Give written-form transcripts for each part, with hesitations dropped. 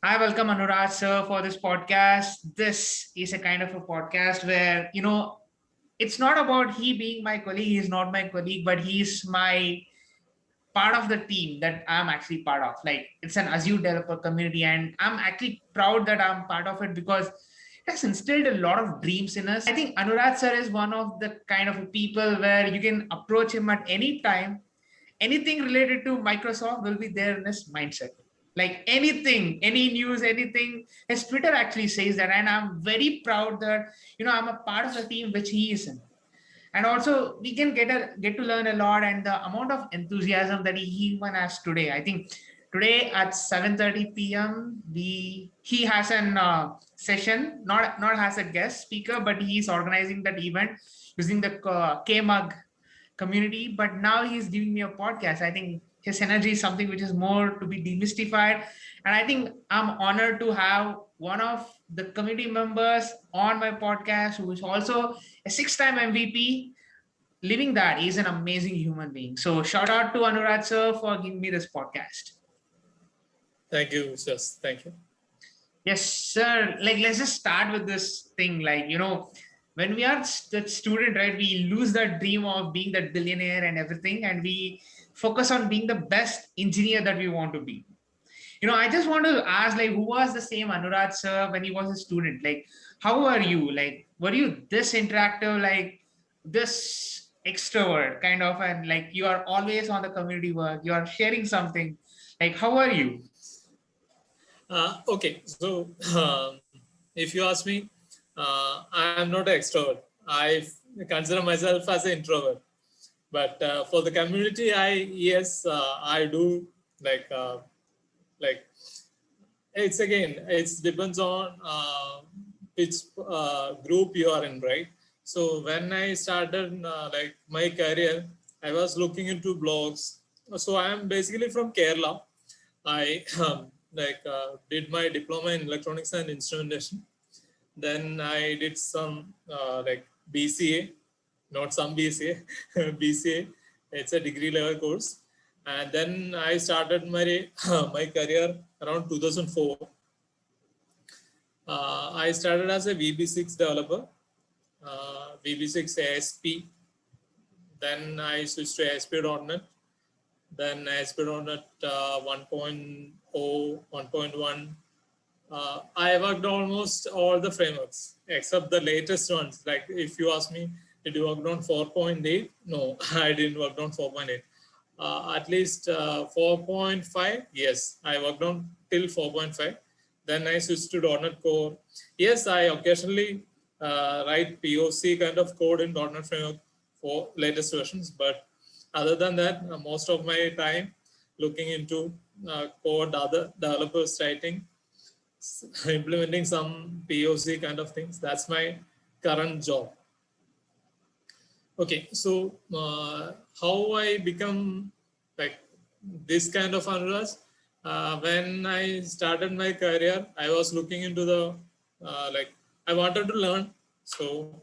Hi, welcome Anurag sir for this podcast. This is a kind of a podcast where, it's not about he being my colleague, he's not my colleague, but he's my part of the team that I'm actually part of. Like it's an Azure developer community, and I'm actually proud that I'm part of it because it has instilled a lot of dreams in us. I think Anurag sir is one of the kind of people where you can approach him at any time. Anything related to Microsoft will be there in his mindset. Like anything, any news, anything. His Twitter actually says that, and I'm very proud that I'm a part of the team which he is in. And also, we can get to learn a lot, and the amount of enthusiasm that he even has today. I think today at 7:30 p.m. he has an session, not as a guest speaker, but he's organizing that event using the KMUG community, but now he's giving me a podcast. I think his energy is something which is more to be demystified. And I think I'm honored to have one of the community members on my podcast who is also a six-time MVP. Living that, he's an amazing human being. So shout out to Anurag sir for giving me this podcast. Thank you, Sus. Thank you. Yes, sir. Like, let's just start with this thing. Like, when we are the student, right, we lose that dream of being that billionaire and everything, and we focus on being the best engineer that we want to be. I just want to ask, like, who was the same Anurag sir when he was a student? Like, how were you? Like, were you this interactive, like this extrovert kind of, and like you are always on the community work, you are sharing something. Like, how are you? Okay, so if you ask me, I am not an extrovert. I consider myself as an introvert. But for the community, I do like like it depends on which group you are in, right? So when I started like my career, I was looking into blogs. So I am basically from Kerala. I did my diploma in electronics and instrumentation. Then I did some BCA, not some BCA, BCA. It's a degree level course. And then I started my my career around 2004. I started as a VB6 developer, VB6 ASP. Then I switched to ASP.NET. Then ASP.NET 1.0, 1.1. I worked almost all the frameworks except the latest ones. Like if you ask me, did you work on 4.8? No, I didn't work on 4.8. At least 4.5, yes, I worked on till 4.5. Then I switched to .NET Core. Yes, I occasionally write POC kind of code in .NET Framework for latest versions, but other than that, most of my time looking into code, other developers writing, implementing some POC kind of things. That's my current job. Okay, so how I become like this kind of Anurag? When I started my career, I was looking into the I wanted to learn, so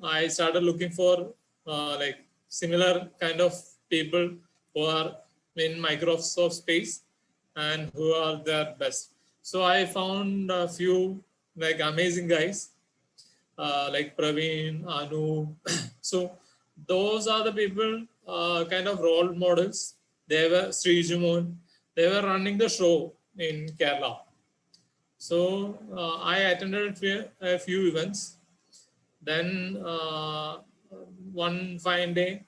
I started looking for similar kind of people who are in Microsoft space and who are their best. So I found a few like amazing guys like Praveen, Anu. So those are the people, kind of role models. They were Srijumon. They were running the show in Kerala. So I attended a few events. Then one fine day,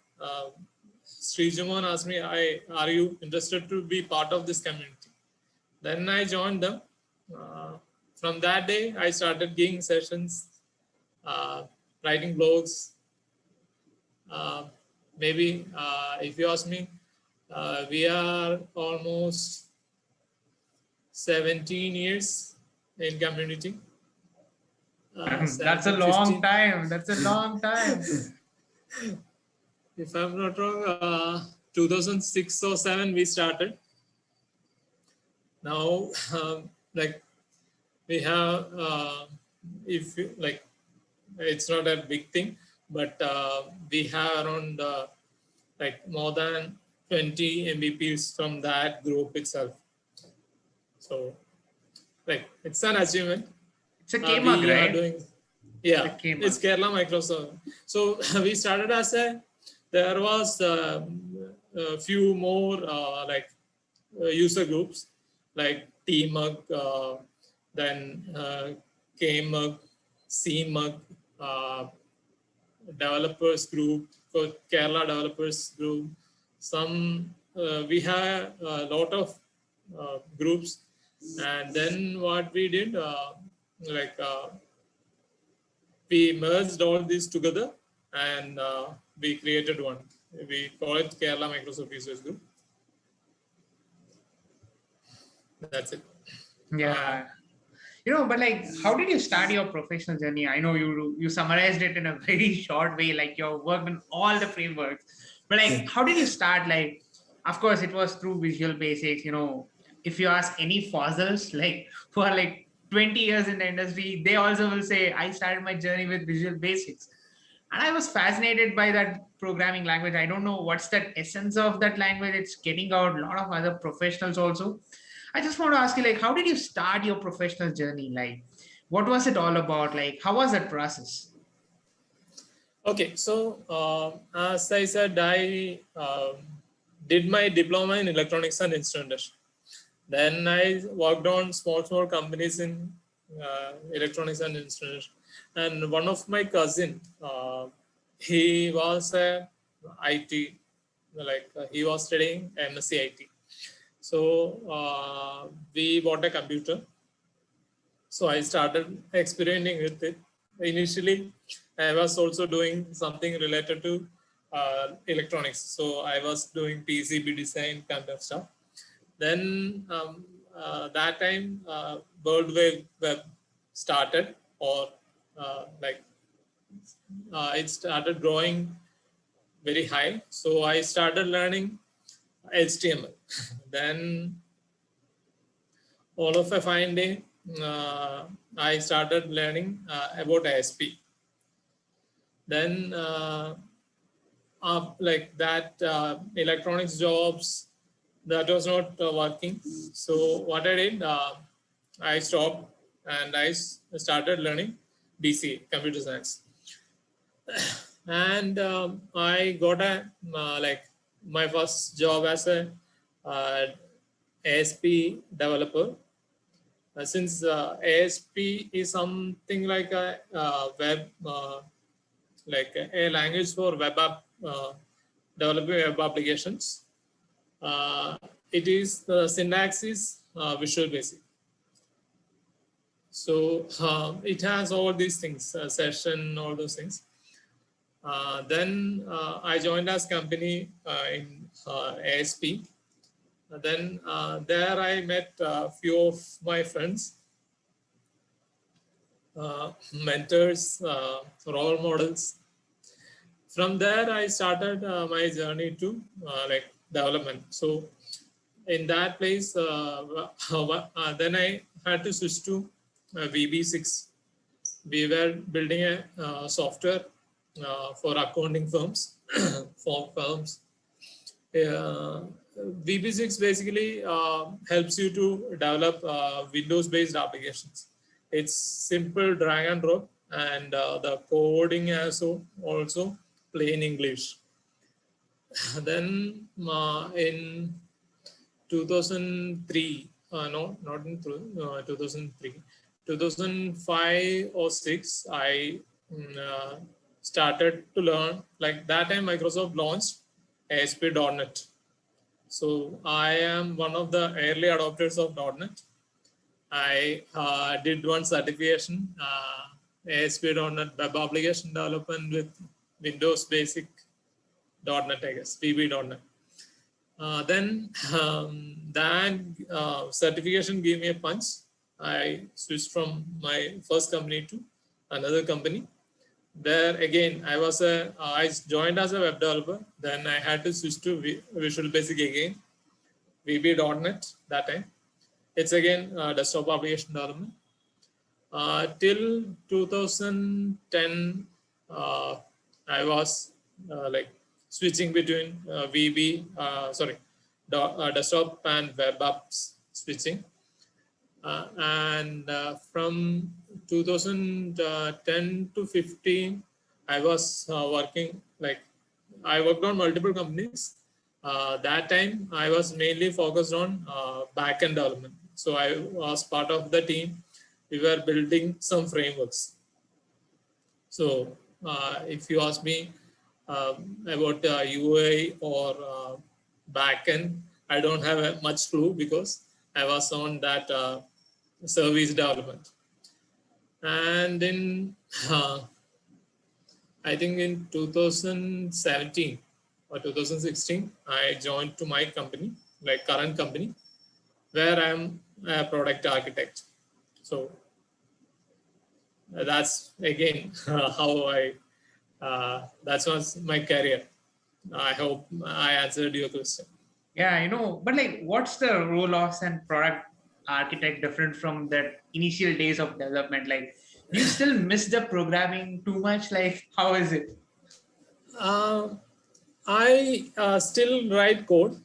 Srijumon asked me, are you interested to be part of this community? Then I joined them. From that day, I started giving sessions, writing blogs. Uh, Maybe if you ask me, we are almost 17 years in community. That's a 17, long 15. time. That's a long time. If I'm not wrong, 2006 or 7 we started. Now, like we have, if you, like, it's not a big thing, but we have around like more than 20 MVPs from that group itself. So like it's an achievement. It's a K-Mug, We are right? doing, The yeah, it's K-Mug. Kerala Microsoft. So we started as there was a few more user groups like T-Mug, then K-Mug, C-Mug, uh, developers group, for Kerala developers group. Some we have a lot of groups, and then what we did, like we merged all these together, and we created one. We call it Kerala Microsoft Users Group. That's it. Uh, Yeah. But like, how did you start your professional journey? I know you summarized it in a very short way, like you worked on all the frameworks. But like, how did you start? Like, of course, it was through Visual Basics. If you ask any fossils, like who are like 20 years in the industry, they also will say, I started my journey with Visual Basics. And I was fascinated by that programming language. I don't know what's that essence of that language. It's getting out a lot of other professionals also. I just want to ask you, like, how did you start your professional journey? Like, what was it all about? Like, how was that process? okay, so as I said, I did my diploma in electronics and instrumentation. Then I worked on small companies in electronics and instrumentation. And one of my cousin, he was a IT, he was studying MSc IT. So we bought a computer. So I started experimenting with it. Initially, I was also doing something related to electronics. So I was doing PCB design kind of stuff. Then that time, World Wide Web started, or like it started growing very high. So I started learning HTML. Then all of a fine day, I started learning about ASP. Then like that electronics jobs, that was not working. So what I did, I stopped and I started learning BCA, computer science. And I got a like my first job as a ASP developer. Since ASP is something like a web, like a language for web app, developing web applications. It is the syntax is Visual Basic. So it has all these things, session, all those things. Then I joined as company in ASP. Then there I met a few of my friends, mentors, role models. From there, I started my journey to like development. So in that place, then I had to switch to VB6. We were building a software for accounting firms, for firms. VB6 basically helps you to develop Windows-based applications. It's simple drag and drop, and the coding also plain English. Then in 2003, no, not in 2003, 2005 or 6, I started to learn. Like that time, Microsoft launched ASP.NET. So I am one of the early adopters of .NET. I did one certification, ASP.NET Web Application Development with Windows Basic .NET, I guess, VB.NET. Then that certification gave me a punch. I switched from my first company to another company. There again, I joined as a web developer. Then I had to switch to Visual Basic again, VB.NET that time. It's again desktop application development. Till 2010, I was like switching between desktop and web apps switching. And from 2010 to 15, I was working, like I worked on multiple companies. That time I was mainly focused on back-end development. So I was part of the team. We were building some frameworks. So if you ask me about UI or backend, I don't have much clue because I was on that service development. And in I think in 2017 or 2016, I joined to my company, like current company, where I'm a product architect. So that's again how that was my career. I hope I answered your question. Yeah, but like, what's the role of an product architect different from that initial days of development? Like, do you still miss the programming too much? Like, how is it? Uh, I still write code.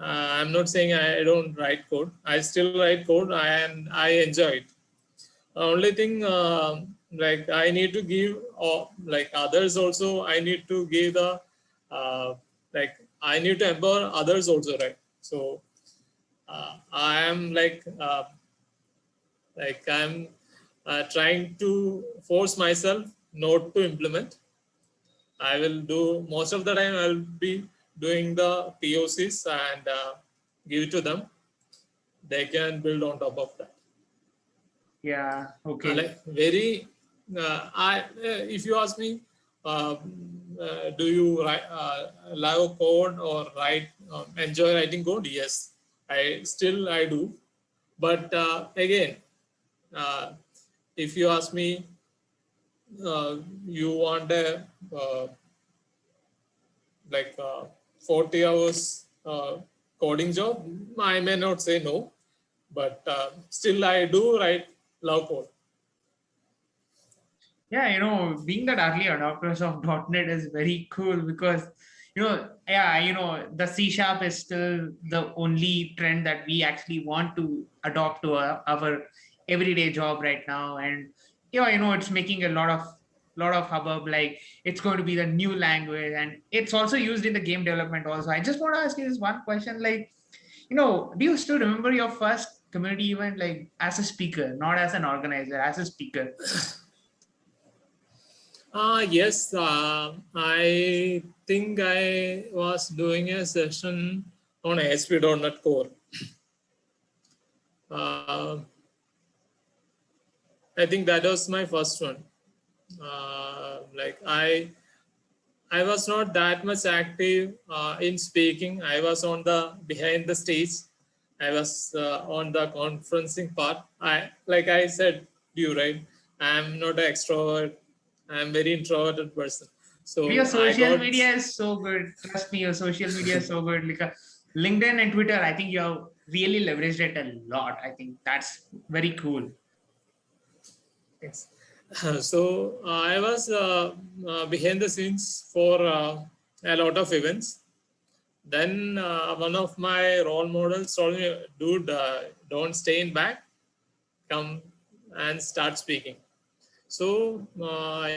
I'm not saying I don't write code. I still write code and I enjoy it. Only thing, like I need to give, or like others also, I need to give the, like I need to empower others also, right? So I am like I'm trying to force myself not to implement. I will do most of the time. I'll be doing the POCs and give it to them. They can build on top of that. Yeah, okay. Like very, if you ask me, uh, do you write, love code or write, enjoy writing code? Yes, I do. But again, uh, if you ask me, you want a like 40 hours coding job, I may not say no, but still I do write love code. Yeah, being that early adopters of .NET is very cool because, yeah, the C Sharp is still the only trend that we actually want to adopt to our everyday job right now. And, yeah, it's making a lot of hubbub. Like, it's going to be the new language, and it's also used in the game development also. I just want to ask you this one question, like, do you still remember your first community event, like as a speaker, not as an organizer, as a speaker? Yes, I think I was doing a session on ASP.NET Core. Uh, I think that was my first one. Like I was not that much active in speaking. I was on the behind the stage. I was on the conferencing part. Like I said to you, right? I'm not an extrovert. I'm very introverted person. Your So I social got media is so good. Trust me, your social media is so good. Like LinkedIn and Twitter, I think you have really leveraged it a lot. I think that's very cool. thanks. So I was behind the scenes for a lot of events. Then one of my role models told me, "Dude, don't stay in back. Come and start speaking." So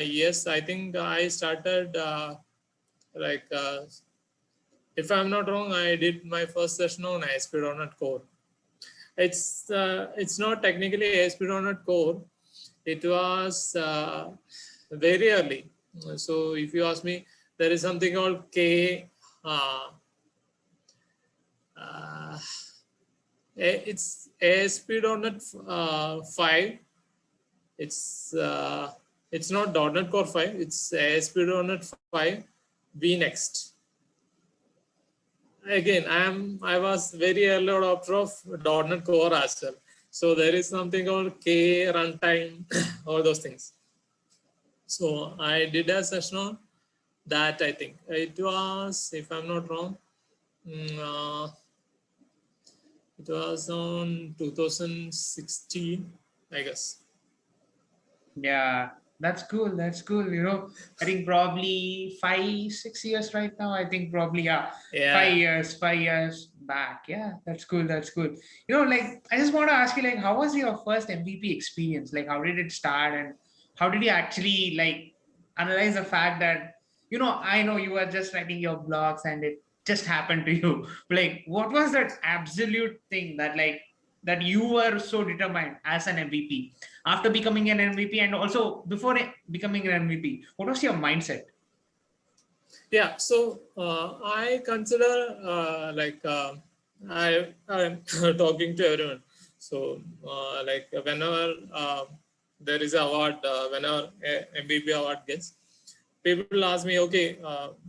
yes, I think I started like if I'm not wrong, I did my first session on ASP.NET Core. It's not technically ASP.NET Core. It was very early. So if you ask me, there is something called K. Uh, uh, it's ASP.NET 5. It's uh, it's not .NET Core 5. It's ASP.NET 5 vNext. Again, I was very early adopter of .NET Core as well. So there is something called K runtime, all those things. So I did a session on that. I think it was, if I'm not wrong, it was on 2016, I guess. Yeah. That's cool. That's cool. I think probably 5, 6 years right now. I think probably, yeah, Yeah. 5 years back. Yeah, that's cool. That's cool. Like I just want to ask you, like, how was your first MVP experience? Like, how did it start, and how did you actually like analyze the fact that I know you were just writing your blogs and it just happened to you. Like, what was that absolute thing that you were so determined as an MVP? After becoming an MVP and also before becoming an MVP, what was your mindset? Yeah, so I consider I'm talking to everyone. So whenever there is an award, whenever MVP award gets, people ask me, okay,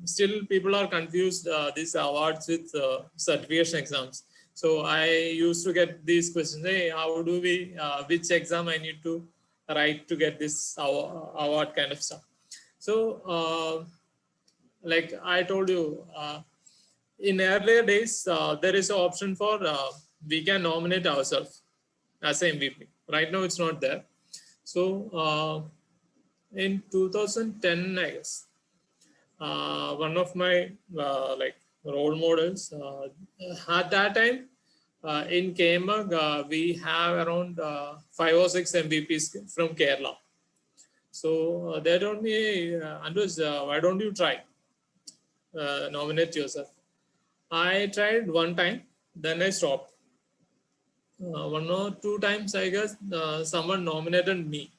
still people are confused these awards with certification exams. So I used to get these questions. Hey, how do we? Which exam I need to write to get this award kind of stuff. So. Like I told you, in earlier days, there is an option for we can nominate ourselves as a MVP. Right now, it's not there. So in 2010, I guess, one of my role models at that time in KMAG, we have around 5 or 6 MVPs from Kerala. So they told me, hey, Andus, why don't you try? Nominate yourself. I tried one time, then I stopped. 1 or 2 times, I guess, someone nominated me.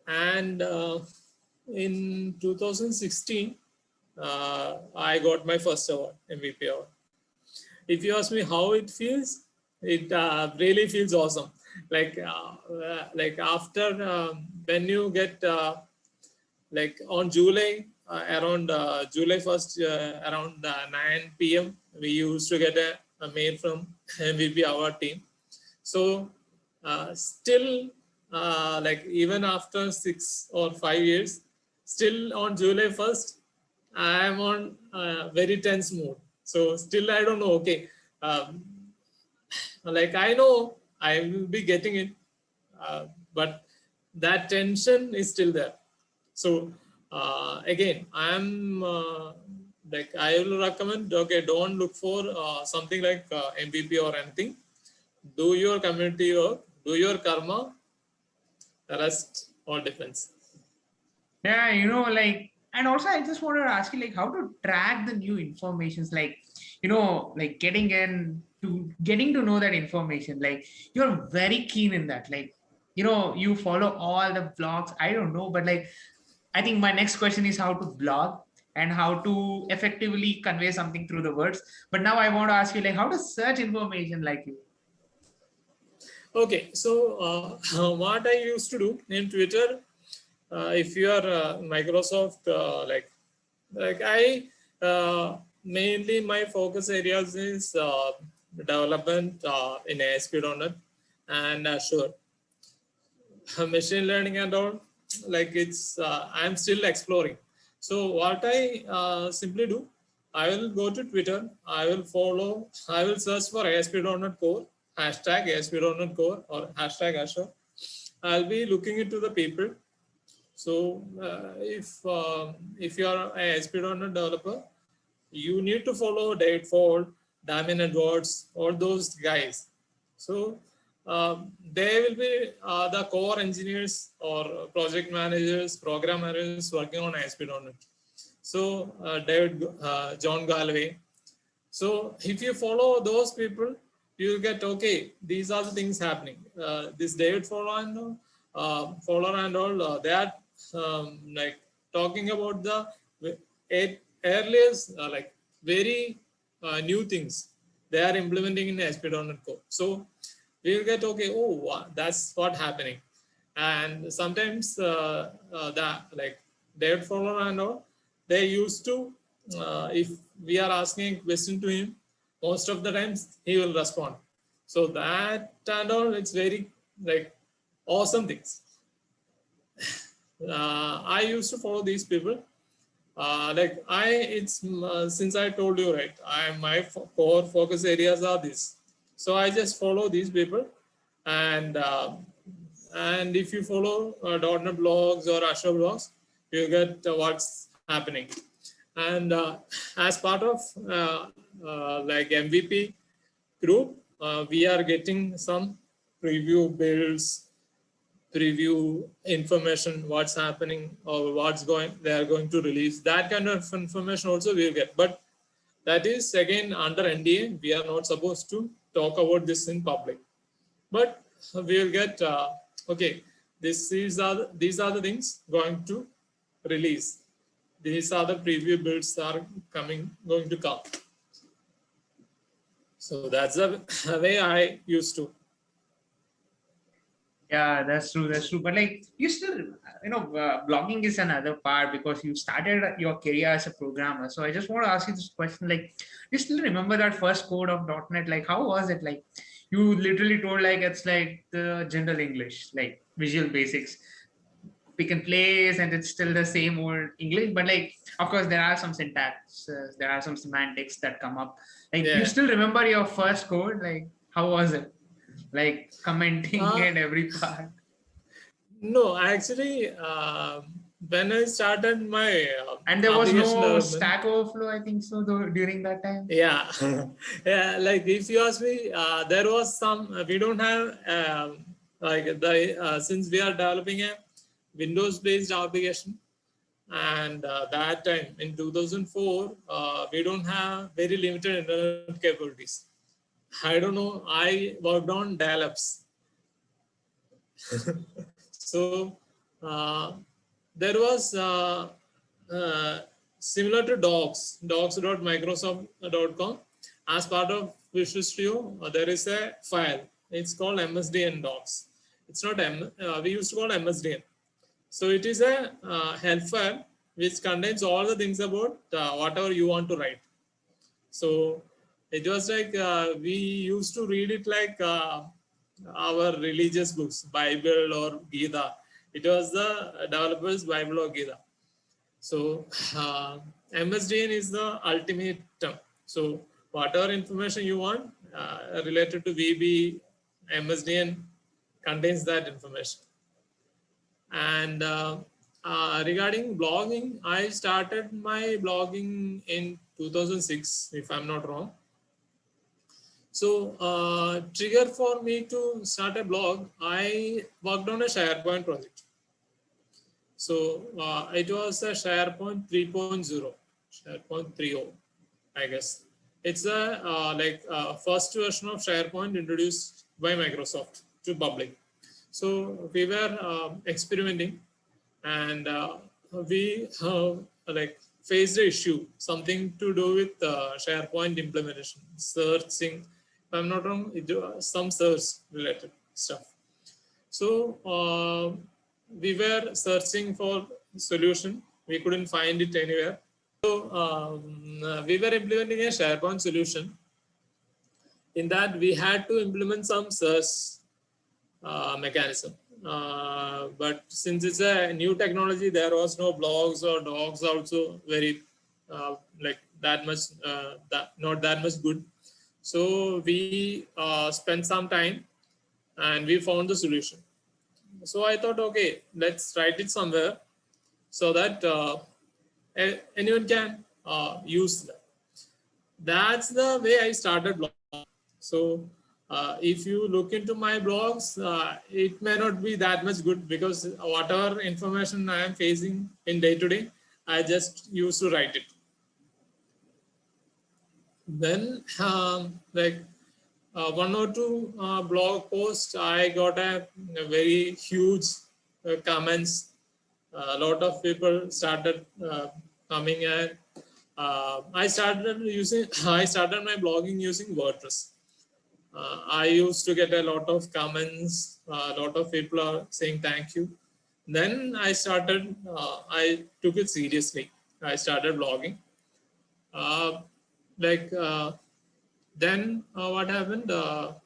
And in 2016, I got my first award, MVP award. If you ask me how it feels, it really feels awesome. Like after when you get like on July, around July 1st, around 9 p.m., we used to get a mail from MVP award team. So still, like even after 6 or 5 years, still on July 1st, I am on very tense mood. So still, I don't know. Okay, um, like I know I will be getting it, but that tension is still there. So again, I'm like I will recommend. Okay, don't look for something like MVP or anything. Do your community work, do your karma. The rest all depends. Yeah, like, and also I just wanted to ask you, like, how to track the new informations, like, like getting to know that information. Like, you're very keen in that. Like, you follow all the blogs. I don't know, but like, I think my next question is how to blog and how to effectively convey something through the words. But now I want to ask you, like, how to search information like you. Okay, so what I used to do in Twitter, if you are Microsoft, like I mainly my focus areas is development in ASP.NET and Azure. Machine learning and all, like it's I'm still exploring. So what I simply do, I will go to Twitter, I will search for ASP.NET Core, hashtag ASP.NET Core or hashtag Azure. I'll be looking into the people. So if you are a ASP.NET developer, you need to follow David Ford, Damien Edwards, all those guys. So they will be the core engineers or project managers, program managers working on ASP.NET. So John Galway. So if you follow those people, you will get, okay, these are the things happening. This David Fowler and all, they are like talking about the earliest, like very new things they are implementing in ASP.NET Core. So we will get, okay, oh, wow, that's what happening. And sometimes the like David Fowler and all, they used to, if we are asking a question to him, most of the times he will respond. So that and all, it's very like awesome things. I used to follow these people. Since I told you, right, my core focus areas are this. So I just follow these people, and And if you follow .NET blogs or Azure blogs, you get what's happening. And as part of like MVP group, we are getting some preview builds, preview information, what's happening or what's going, they are going to release. That kind of information also we'll get. But that is again under NDA. We are not supposed to talk about this in public. But we will get, okay, these are the things going to release. These are the preview builds are going to come. So that's the way I used to. Yeah, that's true. That's true. But like, you still, blogging is another part because you started your career as a programmer. So I just want to ask you this question: like, you still remember that first code of .NET? Like, how was it? Like, you literally told like it's like the general English, like Visual Basics, pick and place, and it's still the same old English. But like, of course, there are some syntax, there are some semantics that come up. Like, you Yeah. still remember your first code? Like, how was it? Like commenting and every part. No, actually, when I started my And there was application no development, Stack Overflow, I think so, though, during that time. yeah, yeah. Like if you ask me, there was some. We don't have like the since we are developing a Windows-based application, and that time in 2004, we don't have very limited internet capabilities. I don't know. I worked on dial-ups. So there was similar to docs.microsoft.com. As part of Visual Studio, there is a file. It's called MSDN docs. It's not we used to call it MSDN. So it is a help file which contains all the things about whatever you want to write. So it was like we used to read it like our religious books, Bible or Gita. It was the developers' Bible or Gita. So MSDN is the ultimate term. So whatever information you want related to VB, MSDN contains that information. And regarding blogging, I started my blogging in 2006, if I'm not wrong. So trigger for me to start a blog, I worked on a SharePoint project. So it was a SharePoint 3.0, SharePoint 3.0, I guess. It's a first version of SharePoint introduced by Microsoft to public. So we were experimenting, and we faced the issue, something to do with SharePoint implementation, searching. If I'm not wrong, it was some search related stuff. So we were searching for solution. We couldn't find it anywhere. So we were implementing a SharePoint solution. In that, we had to implement some search mechanism. But since it's a new technology, there was no blogs or docs also very that much, not that much good. So we spent some time and we found the solution. So I thought, okay, let's write it somewhere so that anyone can use that. That's the way I started blogging. So if you look into my blogs, it may not be that much good because whatever information I am facing in day to day, I just used to write it. Then one or two blog posts, I got a very huge comments. A lot of people started coming, and I started my blogging using WordPress. I used to get a lot of comments. A lot of people are saying thank you. Then I started. I took it seriously. I started blogging. Then what happened? Around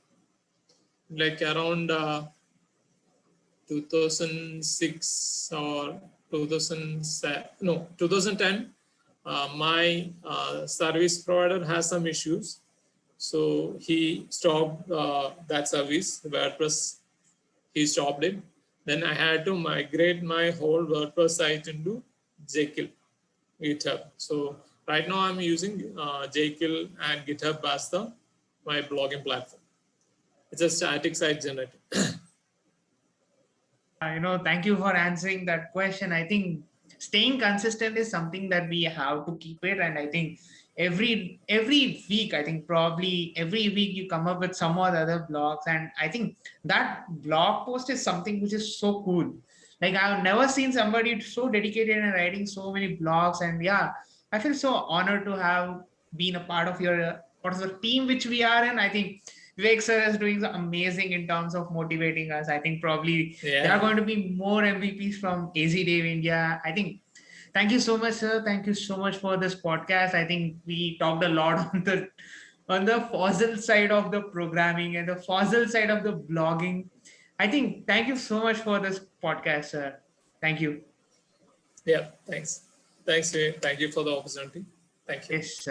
2006 or 2010, my service provider has some issues. So he stopped that service, WordPress. He stopped it. Then I had to migrate my whole WordPress site into Jekyll, GitHub. So right now I'm using Jekyll and GitHub as my blogging platform. It's a static site generator. Thank you for answering that question. I think staying consistent is something that we have to keep it, and I think every week, I think probably every week you come up with some or the other blogs, and I think that blog post is something which is so cool. Like I've never seen somebody so dedicated and writing so many blogs, and yeah, I feel so honored to have been a part of the team which we are in. I think Vivek sir is doing amazing in terms of motivating us. I think probably there are Yeah. going to be more MVPs from AZ Dev India. I think thank you so much, sir. Thank you so much for this podcast. I think we talked a lot on the fossil side of the programming and the fossil side of the blogging. I think thank you so much for this podcast, sir. Thank you. Yeah. Thanks. Thanks. Thank you for the opportunity. Thank you. Yes, sir.